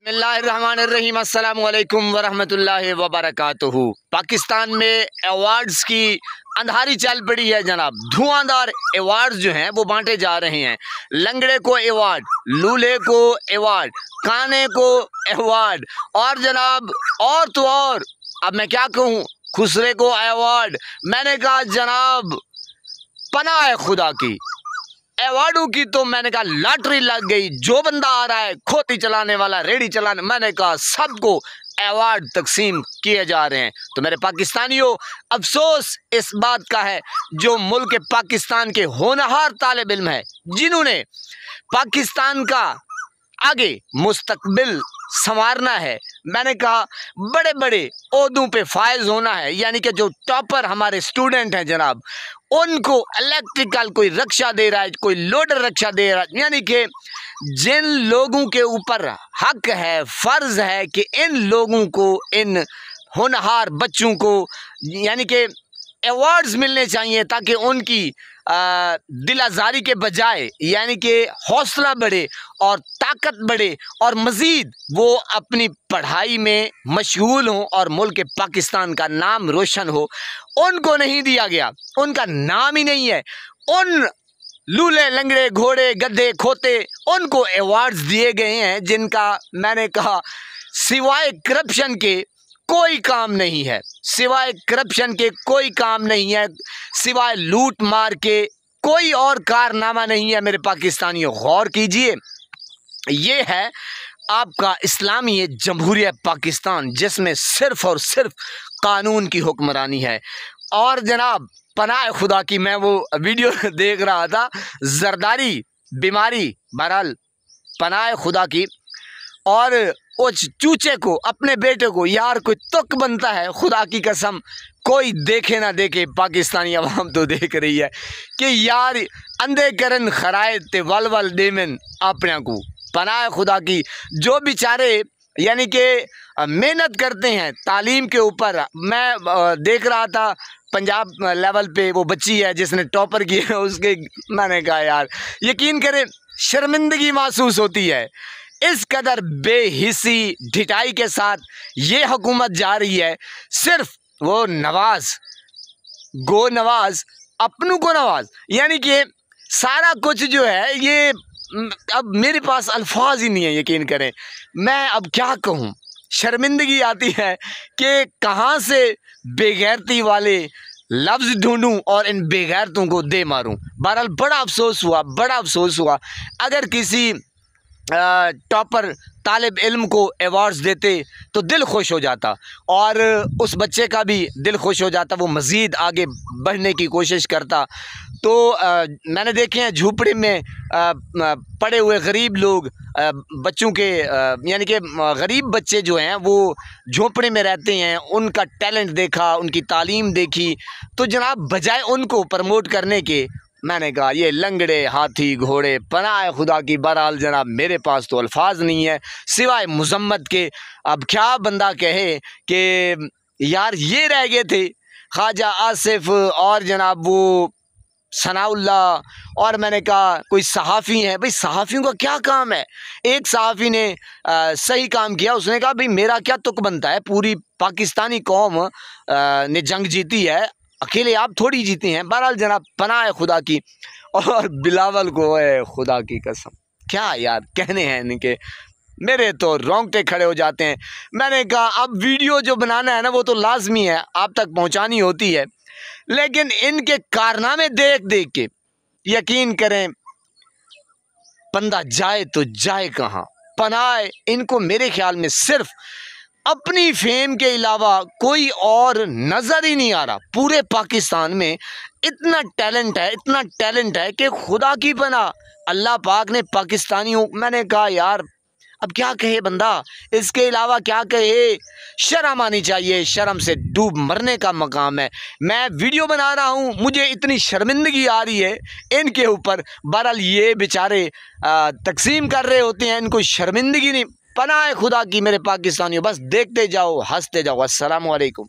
बिस्मिल्लाहिर्रहमानिर्रहीम अस्सलामु अलैकुम वरहमतुल्लाहि वबरकातुहू। पाकिस्तान में अवार्ड्स की अंधारी चल पड़ी है जनाब। धुआंधार अवार्ड्स जो हैं वो बांटे जा रहे हैं। लंगड़े को अवार्ड, लूले को अवार्ड, काने को अवार्ड और जनाब और तो और अब मैं क्या कहूँ, खुसरे को अवार्ड। मैंने कहा जनाब पनाह है खुदा की, अवार्डों की तो मैंने कहा लॉटरी लग गई। जो बंदा आ रहा है, खोती चलाने वाला, रेडी चलाने, मैंने कहा सबको अवार्ड तकसीम किए जा रहे हैं। तो मेरे पाकिस्तानियों, अफसोस इस बात का है जो मुल्क पाकिस्तान के होनहार तालिब इल्म है, जिन्होंने पाकिस्तान का आगे मुस्तकबिल संवारना है। मैंने कहा बड़े बड़े ओहदों पे फायज होना है, यानी कि जो टॉपर हमारे स्टूडेंट हैं जनाब, उनको इलेक्ट्रिकल कोई रक्षा दे रहा है, कोई लोडर रक्षा दे रहा है। यानी कि जिन लोगों के ऊपर हक है, फ़र्ज़ है कि इन लोगों को, इन होनहार बच्चों को यानी कि अवार्ड्स मिलने चाहिए ताकि उनकी दिल आज़ारी के बजाय यानी कि हौसला बढ़े और ताकत बढ़े और मज़ीद वो अपनी पढ़ाई में मशगूल हों और मुल्क पाकिस्तान का नाम रोशन हो। उनको नहीं दिया गया, उनका नाम ही नहीं है। उन लूले, लंगड़े, घोड़े, गधे, खोते, उनको अवार्ड्स दिए गए हैं जिनका मैंने कहा सिवाय करप्शन के कोई काम नहीं है, सिवाय करप्शन के कोई काम नहीं है, सिवाय लूट मार के कोई और कारनामा नहीं है। मेरे पाकिस्तानियों गौर कीजिए, ये है आपका इस्लामी जमहूरियत पाकिस्तान, जिसमें सिर्फ़ और सिर्फ कानून की हुक्मरानी है। और जनाब पनाह खुदा की, मैं वो वीडियो देख रहा था, जरदारी बीमारी, बहरहाल पनाह खुदा की। और उस चूचे को, अपने बेटे को, यार कोई तुक बनता है, खुदा की कसम कोई देखे ना देखे, पाकिस्तानी अवाम तो देख रही है कि यार अंधे करन खराए ते वल वल देमन अपने को। पनाह खुदा की, जो बेचारे यानी कि मेहनत करते हैं तालीम के ऊपर। मैं देख रहा था पंजाब लेवल पे वो बच्ची है जिसने टॉपर किया है, उसके मैंने कहा यार यकीन करें शर्मिंदगी महसूस होती है। इस कदर बेहिसी ढिठाई के साथ ये हुकूमत जा रही है। सिर्फ वो नवाज, गो नवाज, अपनों को नवाज, यानी कि सारा कुछ जो है ये, अब मेरे पास अल्फाज ही नहीं है, यकीन करें मैं अब क्या कहूँ। शर्मिंदगी आती है कि कहाँ से बेगैरती वाले लफ्ज़ ढूंढूं और इन बेगैरतों को दे मारूं। बहरहाल बड़ा अफसोस हुआ, बड़ा अफसोस हुआ। अगर किसी टॉपर तालिब इल्म को अवार्ड्स देते तो दिल खुश हो जाता और उस बच्चे का भी दिल खुश हो जाता, वो मज़ीद आगे बढ़ने की कोशिश करता। तो मैंने देखे हैं झोपड़ी में पड़े हुए गरीब लोग, बच्चों के यानी कि गरीब बच्चे जो हैं वो झोपड़े में रहते हैं, उनका टैलेंट देखा, उनकी तालीम देखी, तो जनाब बजाय उनको प्रमोट करने के मैंने कहा ये लंगड़े, हाथी, घोड़े, पनाह खुदा की। बहरहाल जनाब मेरे पास तो अल्फाज नहीं है सिवाय मुज़म्मत के। अब क्या बंदा कहे कि यार ये रह गए थे ख्वाजा आसिफ और जनाब वो सनाउल्लाह, और मैंने कहा कोई सहाफ़ी हैं। भाई सहाफ़ियों का क्या काम है? एक सहाफ़ी ने सही काम किया, उसने कहा भाई मेरा क्या तुक बनता है, पूरी पाकिस्तानी कौम ने जंग जीती है, अकेले आप थोड़ी जीते हैं। बहरहाल जनाब पनाह खुदा की। और बिलावल को है खुदा की कसम, क्या यार कहने हैं इनके, मेरे तो रोंगटे खड़े हो जाते हैं। मैंने कहा अब वीडियो जो बनाना है ना वो तो लाजमी है, आप तक पहुंचानी होती है, लेकिन इनके कारनामे देख देख के यकीन करें बंदा जाए तो जाए कहाँ। पनाह इनको मेरे ख्याल में सिर्फ अपनी फेम के अलावा कोई और नज़र ही नहीं आ रहा। पूरे पाकिस्तान में इतना टैलेंट है, इतना टैलेंट है कि खुदा की पनाह अल्लाह पाक ने पाकिस्तानियों, मैंने कहा यार अब क्या कहे बंदा, इसके अलावा क्या कहे। शर्म आनी चाहिए, शर्म से डूब मरने का मकाम है। मैं वीडियो बना रहा हूँ, मुझे इतनी शर्मिंदगी आ रही है इनके ऊपर। बहरहाल ये बेचारे तकसीम कर रहे होते हैं, इनको शर्मिंदगी नहीं। पनाह खुदा की मेरे पाकिस्तानियों, बस देखते जाओ, हंसते जाओ। अस्सलामु अलैकुम।